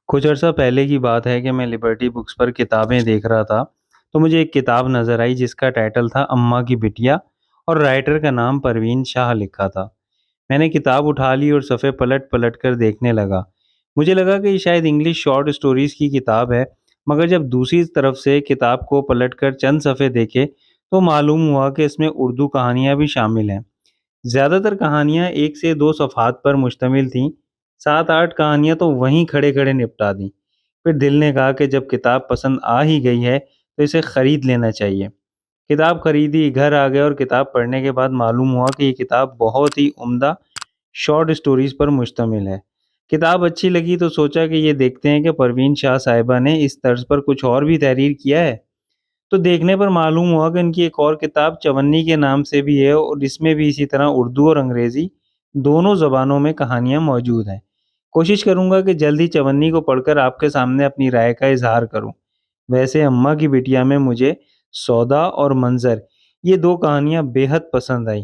کچھ عرصہ پہلے کی بات ہے کہ میں لبرٹی بکس پر کتابیں دیکھ رہا تھا تو مجھے ایک کتاب نظر آئی جس کا ٹائٹل تھا اماں کی بٹیا اور رائٹر کا نام پروین شاہ لکھا تھا۔ میں نے کتاب اٹھا لی اور صفحے پلٹ پلٹ کر دیکھنے لگا۔ مجھے لگا کہ یہ شاید انگلش شارٹ سٹوریز کی کتاب ہے، مگر جب دوسری طرف سے کتاب کو پلٹ کر چند صفحے دیکھے تو معلوم ہوا کہ اس میں اردو کہانیاں بھی شامل ہیں۔ زیادہ تر کہانیاں ایک سے دو صفحات پر مشتمل تھیں، سات آٹھ کہانیاں تو وہیں کھڑے کھڑے نپٹا دیں۔ پھر دل نے کہا کہ جب کتاب پسند آ ہی گئی ہے تو اسے خرید لینا چاہیے۔ کتاب خریدی، گھر آ گئے اور کتاب پڑھنے کے بعد معلوم ہوا کہ یہ کتاب بہت ہی عمدہ شارٹ سٹوریز پر مشتمل ہے۔ کتاب اچھی لگی تو سوچا کہ یہ دیکھتے ہیں کہ پروین شاہ صاحبہ نے اس طرز پر کچھ اور بھی تحریر کیا ہے۔ تو دیکھنے پر معلوم ہوا کہ ان کی ایک اور کتاب چونی کے نام سے بھی ہے اور اس میں بھی اسی طرح اردو اور انگریزی دونوں زبانوں میں کہانیاں موجود ہیں۔ کوشش کروں گا کہ جلدی چونی کو پڑھ کر آپ کے سامنے اپنی رائے کا اظہار کروں۔ ویسے اماں کی بٹیا میں مجھے سودا اور منظر، یہ دو کہانیاں بے حد پسند آئیں۔